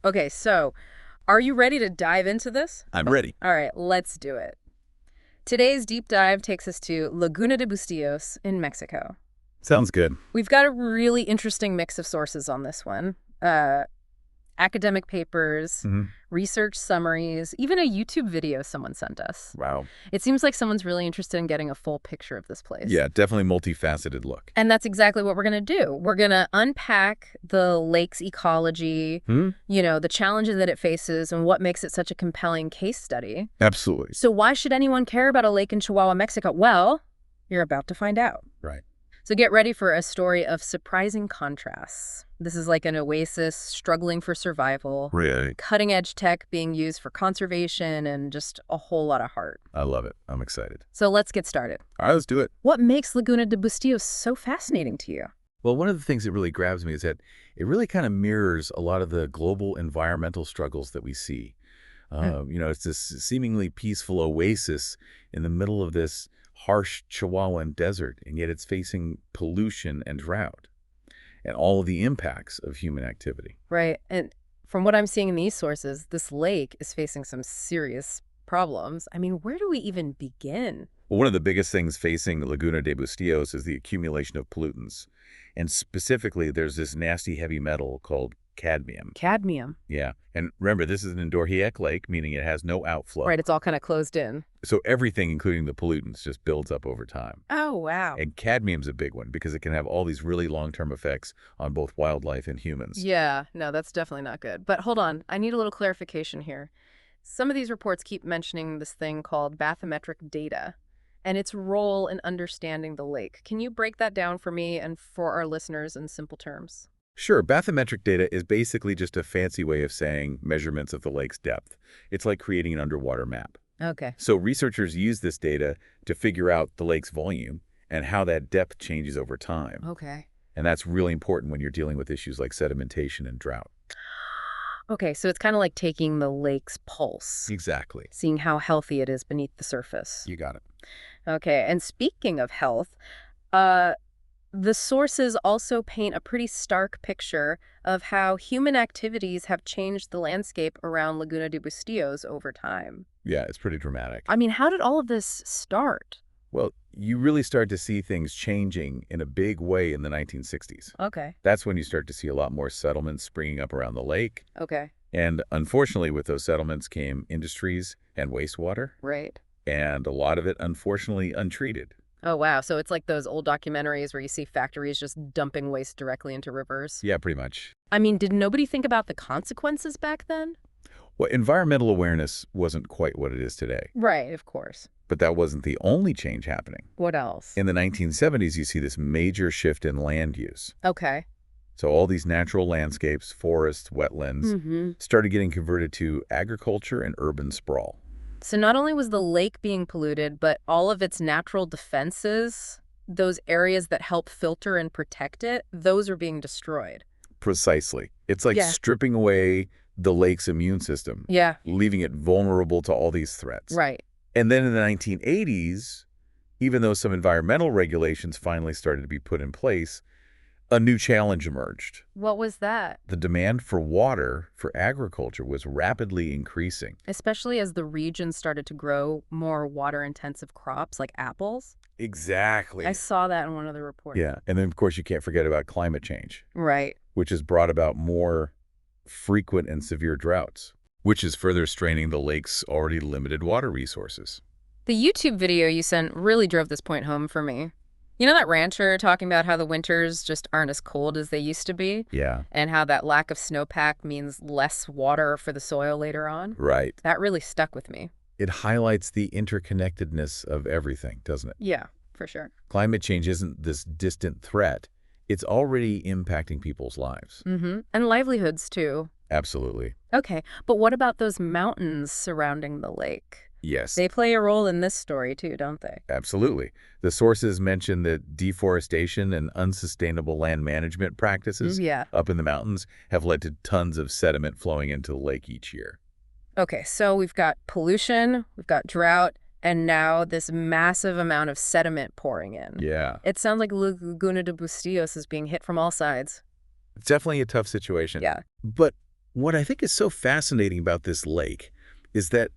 Okay, so are you ready to dive into this? I'm ready. All right, let's do it. Today's deep dive takes us to Laguna de Bustillos in Mexico. Sounds good. We've got a really interesting mix of sources on this one. Academic papers, research summaries, even a YouTube video someone sent us. Wow. It seems like someone's really interested in getting a full picture of this place. Yeah, definitely multifaceted look. And that's exactly what we're going to do. We're going to unpack the lake's ecology, the challenges that it faces, and what makes it such a compelling case study. Absolutely. So why should anyone care about a lake in Chihuahua, Mexico? Well, you're about to find out. Right. So get ready for a story of surprising contrasts. This is like an oasis struggling for survival. Really? Cutting-edge tech being used for conservation and just a whole lot of heart. I love it. I'm excited. So let's get started. All right, let's do it. What makes Laguna de Bustillos so fascinating to you? Well, one of the things that really grabs me is that it really kind of mirrors a lot of the global environmental struggles that we see. It's this seemingly peaceful oasis in the middle of this harsh Chihuahuan desert, and yet it's facing pollution and drought and all of the impacts of human activity. Right. And from what I'm seeing in these sources, this lake is facing some serious problems. I mean, where do we even begin? Well, one of the biggest things facing Laguna de Bustillos is the accumulation of pollutants. And specifically, there's this nasty heavy metal called cadmium. Cadmium. Yeah. And remember, this is an endorheic lake, meaning it has no outflow. Right, it's all kind of closed in. So everything, including the pollutants, just builds up over time. Oh, wow. And cadmium's a big one because it can have all these really long-term effects on both wildlife and humans. Yeah, no, that's definitely not good. But hold on, I need a little clarification here. Some of these reports keep mentioning this thing called bathymetric data and its role in understanding the lake. Can you break that down for me and for our listeners in simple terms? Sure, bathymetric data is basically just a fancy way of saying measurements of the lake's depth. It's like creating an underwater map. Okay. So researchers use this data to figure out the lake's volume and how that depth changes over time. Okay. And that's really important when you're dealing with issues like sedimentation and drought. Okay, so it's kind of like taking the lake's pulse. Exactly. Seeing how healthy it is beneath the surface. You got it. Okay, and speaking of health, the sources also paint a pretty stark picture of how human activities have changed the landscape around Laguna de Bustillos over time. Yeah, it's pretty dramatic. I mean, how did all of this start? Well, you really start to see things changing in a big way in the 1960s. Okay. That's when you start to see a lot more settlements springing up around the lake. Okay. And unfortunately, with those settlements came industries and wastewater. Right. And a lot of it, unfortunately, untreated. Oh, wow. So it's like those old documentaries where you see factories just dumping waste directly into rivers? Yeah, pretty much. I mean, did nobody think about the consequences back then? Well, environmental awareness wasn't quite what it is today. Right, of course. But that wasn't the only change happening. What else? In the 1970s, you see this major shift in land use. Okay. So all these natural landscapes, forests, wetlands, started getting converted to agriculture and urban sprawl. So not only was the lake being polluted, but all of its natural defenses, those areas that help filter and protect it, those are being destroyed. Precisely. It's like stripping away the lake's immune system, leaving it vulnerable to all these threats. Right. And then in the 1980s, even though some environmental regulations finally started to be put in place, a new challenge emerged. What was that? The demand for water for agriculture was rapidly increasing. Especially as the region started to grow more water-intensive crops like apples. Exactly. I saw that in one of the reports. Yeah, and then of course you can't forget about climate change. Right. Which has brought about more frequent and severe droughts, which is further straining the lake's already limited water resources. The YouTube video you sent really drove this point home for me. You know that rancher talking about how the winters just aren't as cold as they used to be? Yeah. And how that lack of snowpack means less water for the soil later on? Right. That really stuck with me. It highlights the interconnectedness of everything, doesn't it? Yeah, for sure. Climate change isn't this distant threat. It's already impacting people's lives. And livelihoods, too. Absolutely. Okay, but what about those mountains surrounding the lake? Yes. They play a role in this story, too, don't they? Absolutely. The sources mention that deforestation and unsustainable land management practices up in the mountains have led to tons of sediment flowing into the lake each year. Okay, so we've got pollution, we've got drought, and now this massive amount of sediment pouring in. Yeah. It sounds like Laguna de Bustillos is being hit from all sides. It's definitely a tough situation. Yeah. But What I think is so fascinating about this lake is that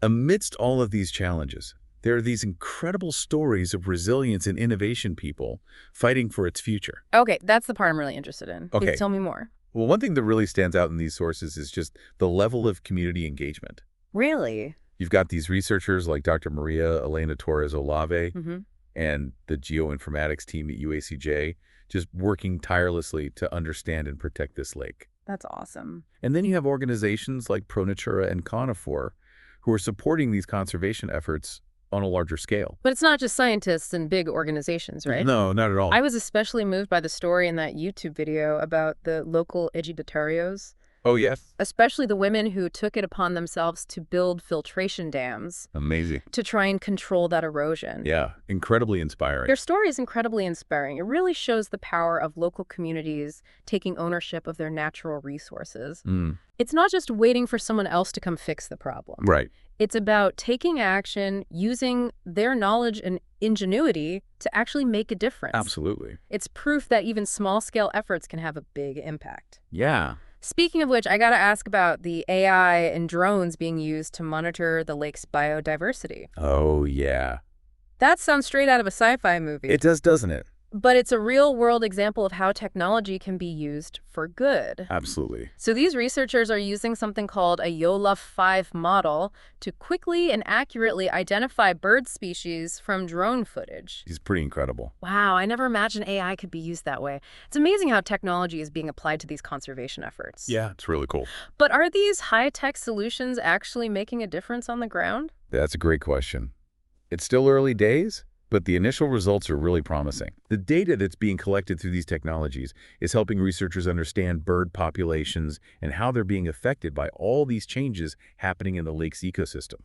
amidst all of these challenges, there are these incredible stories of resilience and innovation people fighting for its future. Okay, that's the part I'm really interested in. Please Okay. tell me more. Well, one thing that really stands out in these sources is just the level of community engagement. Really? You've got these researchers like Dr. Elena Torres Olave Mm-hmm. and the geoinformatics team at UACJ just working tirelessly to understand and protect this lake. That's awesome. And then you have organizations like ProNatura and Conifer who are supporting these conservation efforts on a larger scale. But it's not just scientists and big organizations, right? No, not at all. I was especially moved by the story in that YouTube video about the local ejidatarios, Oh, yes. especially the women who took it upon themselves to build filtration dams Amazing. to try and control that erosion. Yeah, incredibly inspiring. Their story is incredibly inspiring. It really shows the power of local communities taking ownership of their natural resources. It's not just waiting for someone else to come fix the problem. Right. It's about taking action, using their knowledge and ingenuity to actually make a difference. Absolutely. It's proof that even small-scale efforts can have a big impact. Yeah. Speaking of which, I got to ask about the AI and drones being used to monitor the lake's biodiversity. Oh, yeah. That sounds straight out of a sci-fi movie. It does, doesn't it? But it's a real-world example of how technology can be used for good. Absolutely. So these researchers are using something called a YOLA 5 model to quickly and accurately identify bird species from drone footage. He's pretty incredible. Wow, I never imagined AI could be used that way. It's amazing how technology is being applied to these conservation efforts. Yeah, it's really cool. But are these high-tech solutions actually making a difference on the ground? That's a great question. It's still early days, but the initial results are really promising. The data that's being collected through these technologies is helping researchers understand bird populations and how they're being affected by all these changes happening in the lake's ecosystem.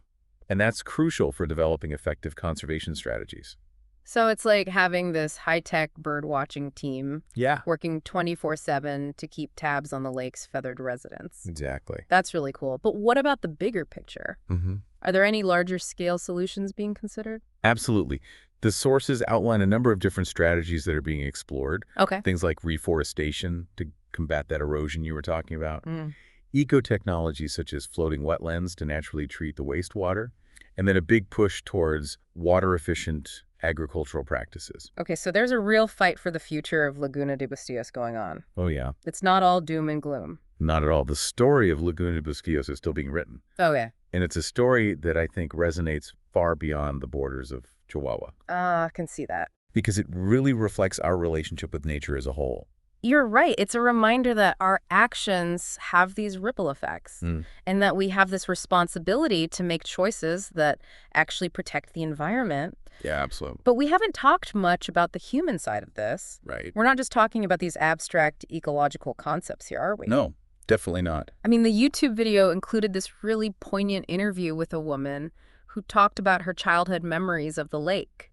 And that's crucial for developing effective conservation strategies. So it's like having this high-tech bird-watching team Yeah. working 24/7 to keep tabs on the lake's feathered residents. Exactly. That's really cool. But what about the bigger picture? Mm-hmm. Are there any larger-scale solutions being considered? Absolutely. The sources outline a number of different strategies that are being explored. Okay. Things like reforestation to combat that erosion you were talking about. Mm. Eco-technologies such as floating wetlands to naturally treat the wastewater. And then a big push towards water-efficient agricultural practices. Okay, so there's a real fight for the future of Laguna de Bustillos going on. Oh, yeah. It's not all doom and gloom. Not at all. The story of Laguna de Bustillos is still being written. Oh, yeah. And it's a story that I think resonates far beyond the borders of Chihuahua. I can see that. Because it really reflects our relationship with nature as a whole. You're right. It's a reminder that our actions have these ripple effects and that we have this responsibility to make choices that actually protect the environment. Yeah, absolutely. But we haven't talked much about the human side of this. Right. We're not just talking about these abstract ecological concepts here, are we? No, definitely not. I mean, the YouTube video included this really poignant interview with a woman who talked about her childhood memories of the lake.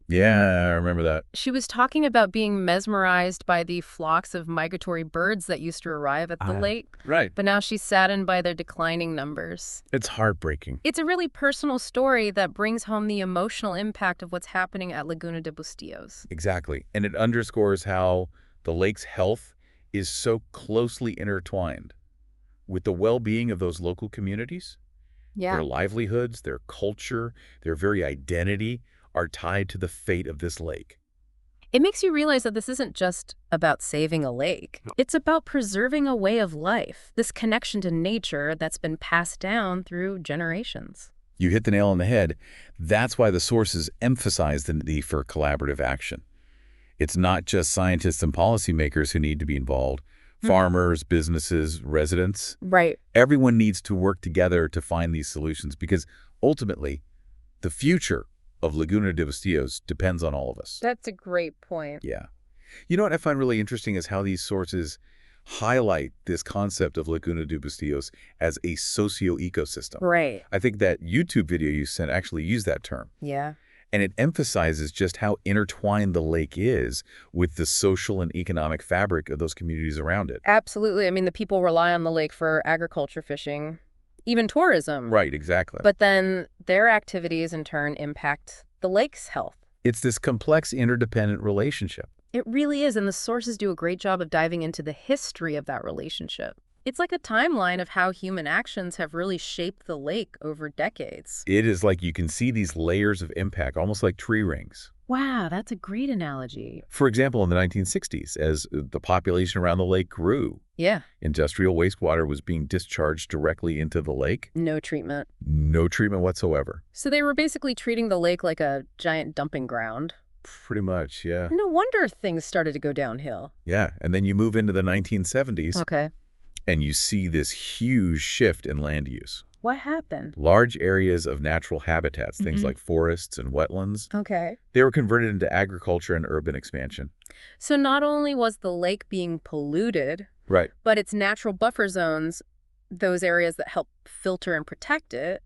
Yeah, I remember that. She was talking about being mesmerized by the flocks of migratory birds that used to arrive at the lake. Right. But now she's saddened by their declining numbers. It's heartbreaking. It's a really personal story that brings home the emotional impact of what's happening at Laguna de Bustillos. Exactly. And it underscores how the lake's health is so closely intertwined with the well-being of those local communities. Yeah. Their livelihoods, their culture, their very identity are tied to the fate of this lake. It makes you realize that this isn't just about saving a lake. It's about preserving a way of life, this connection to nature that's been passed down through generations. You hit the nail on the head. That's why the sources emphasize the need for collaborative action. It's not just scientists and policymakers who need to be involved. Farmers, businesses, residents. Right. Everyone needs to work together to find these solutions because ultimately the future of Laguna de Bustillos depends on all of us. That's a great point. Yeah. You know what I find really interesting is how these sources highlight this concept of Laguna de Bustillos as a socio-ecosystem. Right. I think that YouTube video you sent actually used that term. Yeah. And it emphasizes just how intertwined the lake is with the social and economic fabric of those communities around it. Absolutely. I mean, the people rely on the lake for agriculture, fishing, even tourism. Right, exactly. But then their activities in turn impact the lake's health. It's this complex interdependent relationship. It really is, and the sources do a great job of diving into the history of that relationship. It's like a timeline of how human actions have really shaped the lake over decades. It is like you can see these layers of impact, almost like tree rings. Wow, that's a great analogy. For example, in the 1960s, as the population around the lake grew, Yeah. industrial wastewater was being discharged directly into the lake. No treatment. No treatment whatsoever. So they were basically treating the lake like a giant dumping ground. Pretty much, yeah. No wonder things started to go downhill. Yeah, and then you move into the 1970s, Okay. and you see this huge shift in land use. What happened? Large areas of natural habitats, things Mhm. like forests and wetlands, Okay. they were converted into agriculture and urban expansion. So not only was the lake being polluted, Right. but its natural buffer zones, those areas that help filter and protect it,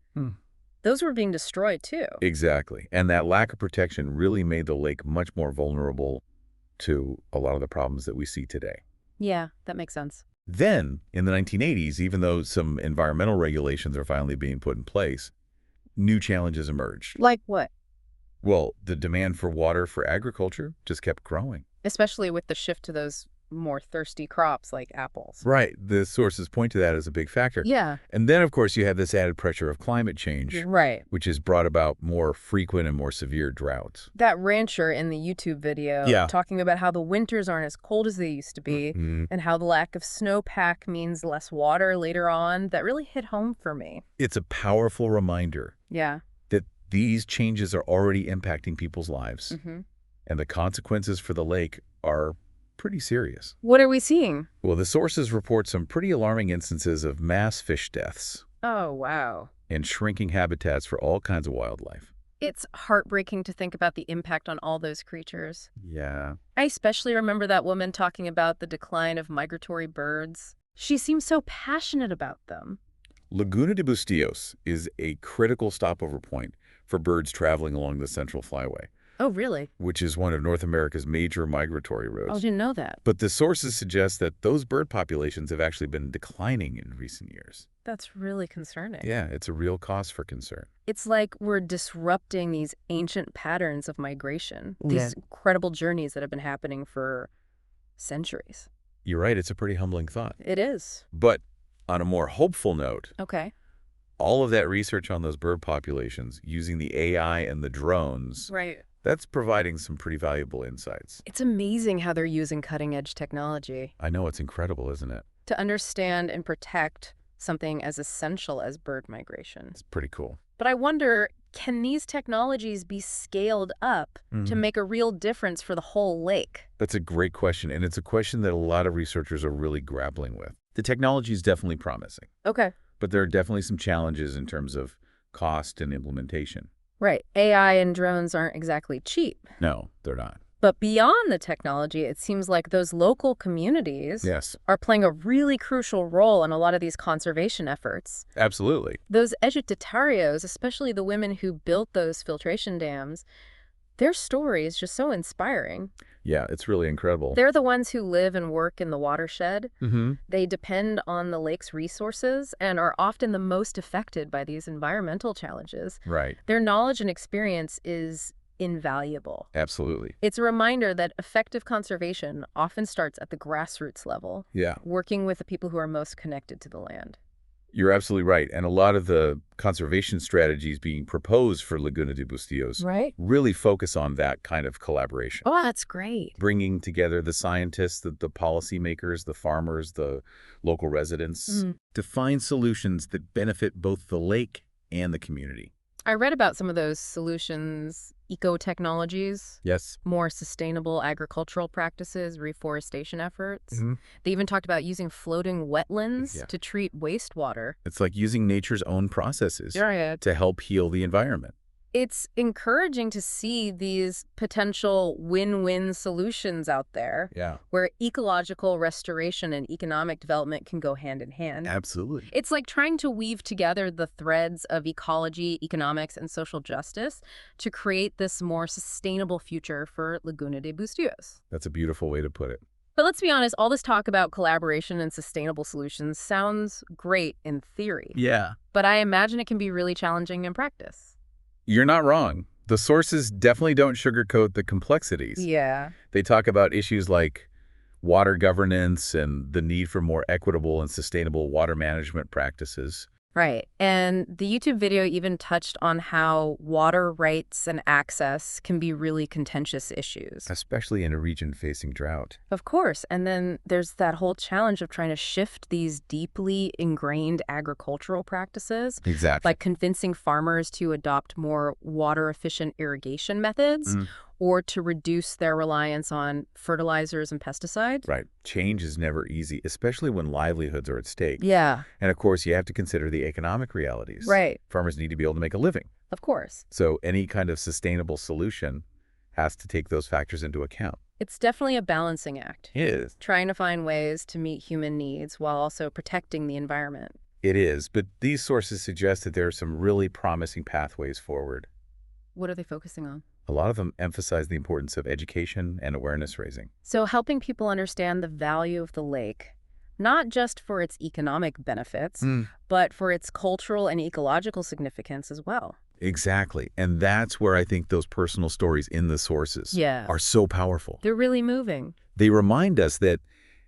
those were being destroyed too. Exactly. And that lack of protection really made the lake much more vulnerable to a lot of the problems that we see today. Yeah, that makes sense. Then, in the 1980s, even though some environmental regulations are finally being put in place, new challenges emerged. Like what? Well, the demand for water for agriculture just kept growing. Especially with the shift to those more thirsty crops like apples. Right. The sources point to that as a big factor. Yeah. And then, of course, you have this added pressure of climate change, Right. which has brought about more frequent and more severe droughts. That rancher in the YouTube video Yeah. talking about how the winters aren't as cold as they used to be and how the lack of snowpack means less water later on, that really hit home for me. It's a powerful reminder Yeah. that these changes are already impacting people's lives, and the consequences for the lake are pretty serious. What are we seeing? Well, the sources report some pretty alarming instances of mass fish deaths Oh, wow. and shrinking habitats for all kinds of wildlife. It's heartbreaking to think about the impact on all those creatures. Yeah. I especially remember that woman talking about the decline of migratory birds. She seemed so passionate about them. Laguna de Bustillos is a critical stopover point for birds traveling along the Central Flyway, Oh, really? which is one of North America's major migratory Oh, I roads. didn't know that. But the sources suggest that those bird populations have actually been declining in recent years. That's really concerning. Yeah, it's a real cause for concern. It's like we're disrupting these ancient patterns of migration, these incredible journeys that have been happening for centuries. You're right, it's a pretty humbling thought. It is. But on a more hopeful note, Okay. all of that research on those bird populations using the AI and the drones, Right. that's providing some pretty valuable insights. It's amazing how they're using cutting-edge technology I know, it's incredible, isn't it? to understand and protect something as essential as bird migration. It's pretty cool. But I wonder, can these technologies be scaled up to make a real difference for the whole lake? That's a great question, and it's a question that a lot of researchers are really grappling with. The technology is definitely promising, Okay. but there are definitely some challenges in terms of cost and implementation. Right. AI and drones aren't exactly cheap. No, they're not. But beyond the technology, it seems like those local communities Yes, are playing a really crucial role in a lot of these conservation efforts. absolutely. Those ejidatarios, especially the women who built those filtration dams, their story is just so inspiring. Yeah, it's really incredible. They're the ones who live and work in the watershed. Mm-hmm. They depend on the lake's resources and are often the most affected by these environmental challenges. Right. Their knowledge and experience is invaluable. Absolutely. It's a reminder that effective conservation often starts at the grassroots level, Yeah, working with the people who are most connected to the land. you're absolutely right. And a lot of the conservation strategies being proposed for Laguna de Bustillos Right? really focus on that kind of collaboration. Oh, that's great. Bringing together the scientists, the policymakers, the farmers, the local residents to find solutions that benefit both the lake and the community. I read about some of those solutions, eco-technologies, Yes. more sustainable agricultural practices, reforestation efforts. Mhm. They even talked about using floating wetlands Yeah. to treat wastewater. It's like using nature's own processes Yeah. to help heal the environment. It's encouraging to see these potential win-win solutions out there Yeah, where ecological restoration and economic development can go hand in hand. absolutely. It's like trying to weave together the threads of ecology, economics, and social justice to create this more sustainable future for Laguna de Bustillos. That's a beautiful way to put it. But let's be honest, all this talk about collaboration and sustainable solutions sounds great in theory, Yeah. but I imagine it can be really challenging in practice. You're not wrong. The sources definitely don't sugarcoat the complexities. Yeah. They talk about issues like water governance and the need for more equitable and sustainable water management practices. Right. And the YouTube video even touched on how water rights and access can be really contentious issues. Especially in a region facing drought. Of course. And then there's that whole challenge of trying to shift these deeply ingrained agricultural practices. Exactly. Like convincing farmers to adopt more water-efficient irrigation methods or to reduce their reliance on fertilizers and pesticides. Right. Change is never easy, especially when livelihoods are at stake. Yeah. And of course, you have to consider the economic realities. Right. Farmers need to be able to make a living. Of course. So any kind of sustainable solution has to take those factors into account. It's definitely a balancing act. It is. Trying to find ways to meet human needs while also protecting the environment. It is, but these sources suggest that there are some really promising pathways forward. What are they focusing on? A lot of them emphasize the importance of education and awareness raising. So helping people understand the value of the lake, not just for its economic benefits, but for its cultural and ecological significance as well. Exactly. And that's where I think those personal stories in the sources are so powerful. They're really moving. They remind us that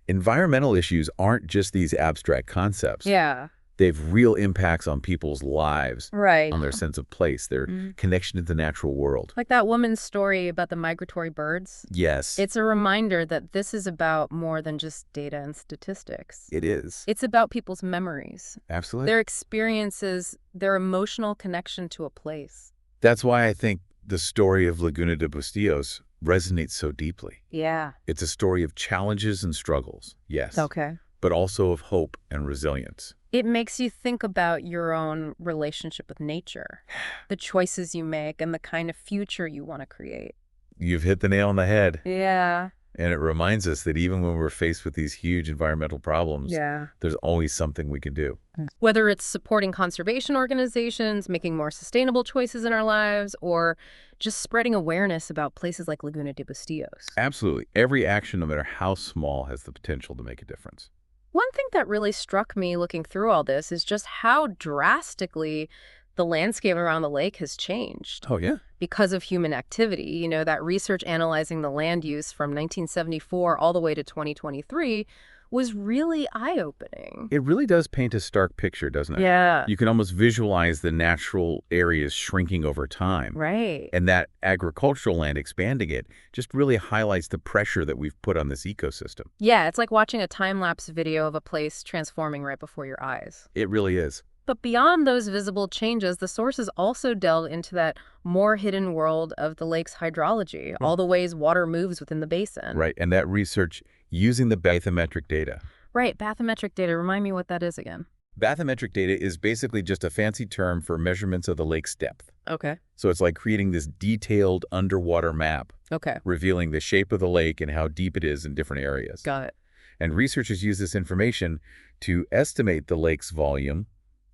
environmental issues aren't just these abstract concepts. Yeah. They have real impacts on people's lives, Right. on their sense of place, their connection to the natural world. Like that woman's story about the migratory birds. Yes. It's a reminder that this is about more than just data and statistics. It is. It's about people's memories, Absolutely. their experiences, their emotional connection to a place. That's why I think the story of Laguna de Bustillos resonates so deeply. Yeah. It's a story of challenges and struggles, yes, Okay. but also of hope and resilience. It makes you think about your own relationship with nature, the choices you make, and the kind of future you want to create. You've hit the nail on the head. Yeah. And it reminds us that even when we're faced with these huge environmental problems, there's always something we can do. Whether it's supporting conservation organizations, making more sustainable choices in our lives, or just spreading awareness about places like Laguna de Bustillos. Absolutely. Every action, no matter how small, has the potential to make a difference. One thing that really struck me looking through all this is just how drastically the landscape around the lake has changed. Oh, yeah? Because of human activity. You know, that research analyzing the land use from 1974 all the way to 2023 was really eye-opening. It really does paint a stark picture, doesn't it? Yeah. You can almost visualize the natural areas shrinking over time. Right. And that agricultural land expanding it just really highlights the pressure that we've put on this ecosystem. Yeah, it's like watching a time-lapse video of a place transforming right before your eyes. It really is. But beyond those visible changes, the sources also delve into that more hidden world of the lake's hydrology, all the ways water moves within the basin. Right, and that research using the bathymetric data. Right, bathymetric data. Remind me what that is again. Bathymetric data is basically just a fancy term for measurements of the lake's depth. Okay. So it's like creating this detailed underwater map, Okay. revealing the shape of the lake and how deep it is in different areas. Got it. And researchers use this information to estimate the lake's volume,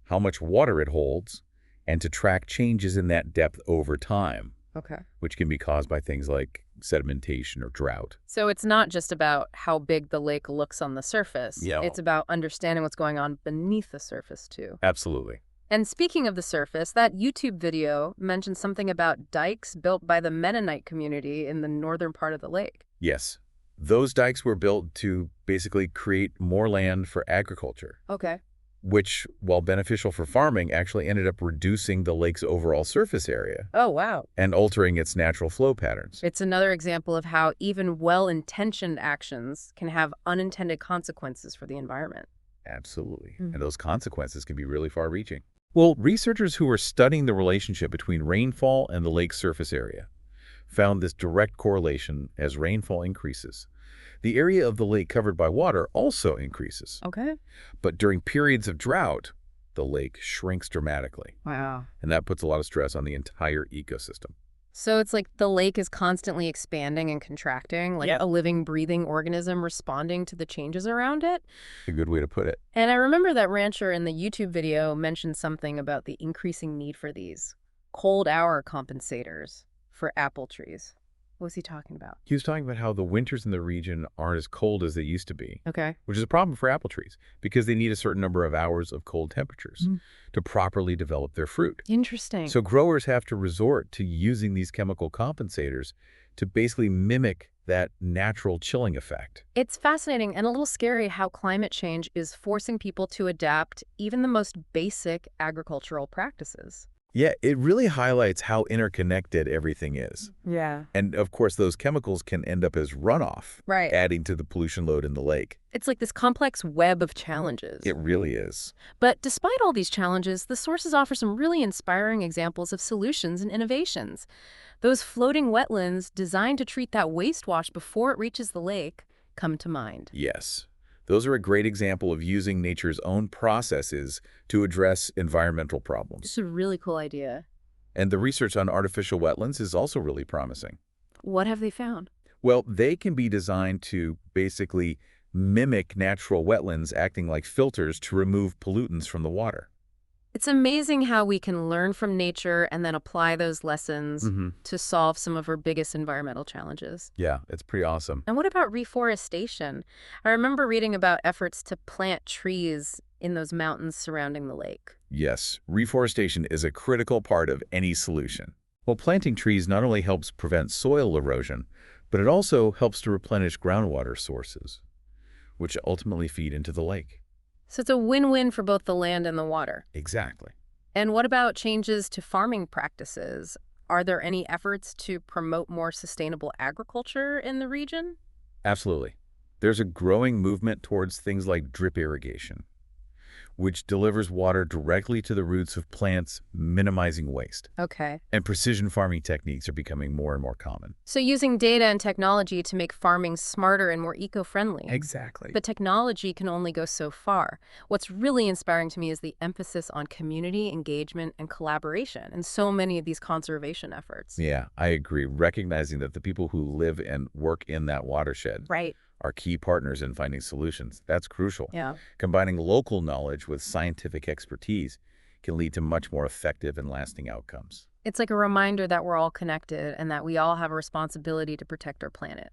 how much water it holds, and to track changes in that depth over time, Okay. which can be caused by things like sedimentation or drought. So it's not just about how big the lake looks on the surface. Yeah. It's about understanding what's going on beneath the surface, too. Absolutely. And speaking of the surface, that YouTube video mentioned something about dikes built by the Mennonite community in the northern part of the lake. Yes. Those dikes were built to basically create more land for agriculture, Okay. which, while beneficial for farming, actually ended up reducing the lake's overall surface area Oh, wow. and altering its natural flow patterns. It's another example of how even well-intentioned actions can have unintended consequences for the environment. Absolutely. And those consequences can be really far-reaching. Well, researchers who were studying the relationship between rainfall and the lake's surface area found this direct correlation as rainfall increases. The area of the lake covered by water also increases. Okay. But during periods of drought, the lake shrinks dramatically. Wow. And that puts a lot of stress on the entire ecosystem. So it's like the lake is constantly expanding and contracting, like a living, breathing organism responding to the changes around it. A good way to put it. And I remember that rancher in the YouTube video mentioned something about the increasing need for these cold hour compensators for apple trees. What was he talking about? He was talking about how the winters in the region aren't as cold as they used to be, Okay. which is a problem for apple trees because they need a certain number of hours of cold temperatures to properly develop their fruit. Interesting. So growers have to resort to using these chemical compensators to basically mimic that natural chilling effect. It's fascinating and a little scary how climate change is forcing people to adapt even the most basic agricultural practices. Yeah, it really highlights how interconnected everything is. Yeah. And of course, those chemicals can end up as runoff, Right. adding to the pollution load in the lake. It's like this complex web of challenges. It really is. But despite all these challenges, the sources offer some really inspiring examples of solutions and innovations. Those floating wetlands designed to treat that waste wash before it reaches the lake come to mind. Yes. Those are a great example of using nature's own processes to address environmental problems. It's a really cool idea. And the research on artificial wetlands is also really promising. What have they found? Well, they can be designed to basically mimic natural wetlands, acting like filters to remove pollutants from the water. It's amazing how we can learn from nature and then apply those lessons to solve some of our biggest environmental challenges. Yeah, it's pretty awesome. And what about reforestation? I remember reading about efforts to plant trees in those mountains surrounding the lake. Yes, reforestation is a critical part of any solution. Well, planting trees not only helps prevent soil erosion, but it also helps to replenish groundwater sources, which ultimately feed into the lake. So it's a win-win for both the land and the water. Exactly. And what about changes to farming practices? Are there any efforts to promote more sustainable agriculture in the region? Absolutely. There's a growing movement towards things like drip irrigation, which delivers water directly to the roots of plants, minimizing waste. Okay. And precision farming techniques are becoming more and more common. So using data and technology to make farming smarter and more eco-friendly. Exactly. But technology can only go so far. What's really inspiring to me is the emphasis on community engagement and collaboration in so many of these conservation efforts. Yeah, I agree. Recognizing that the people who live and work in that watershed Right. are key partners in finding solutions. That's crucial. Yeah. Combining local knowledge with scientific expertise can lead to much more effective and lasting outcomes. It's like a reminder that we're all connected and that we all have a responsibility to protect our planet.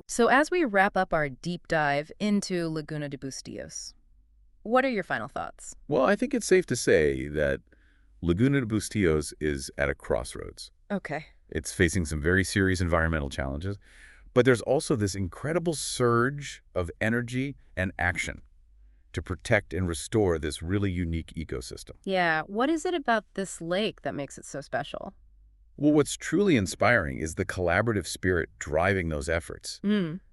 So as we wrap up our deep dive into Laguna de Bustillos, what are your final thoughts? Well, I think it's safe to say that Laguna de Bustillos is at a crossroads. Okay. It's facing some very serious environmental challenges, but there's also this incredible surge of energy and action to protect and restore this really unique ecosystem. Yeah, what is it about this lake that makes it so special? Well, what's truly inspiring is the collaborative spirit driving those efforts.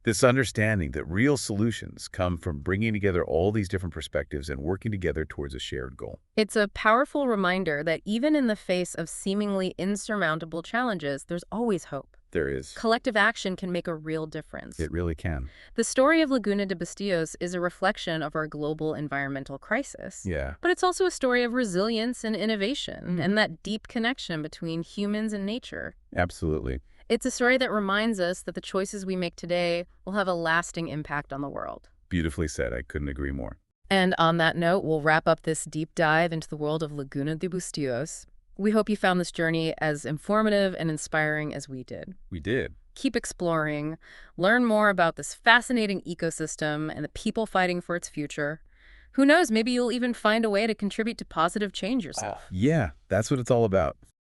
This understanding that real solutions come from bringing together all these different perspectives and working together towards a shared goal. It's a powerful reminder that even in the face of seemingly insurmountable challenges, there's always hope. There is. Collective action can make a real difference. It really can. The story of Laguna de Bustillos is a reflection of our global environmental crisis. Yeah. But it's also a story of resilience and innovation and that deep connection between humans and nature. Absolutely. It's a story that reminds us that the choices we make today will have a lasting impact on the world. Beautifully said. I couldn't agree more. And on that note, we'll wrap up this deep dive into the world of Laguna de Bustillos. We hope you found this journey as informative and inspiring as we did. We did. Keep exploring, learn more about this fascinating ecosystem and the people fighting for its future. Who knows, maybe you'll even find a way to contribute to positive change yourself. Yeah, that's what it's all about.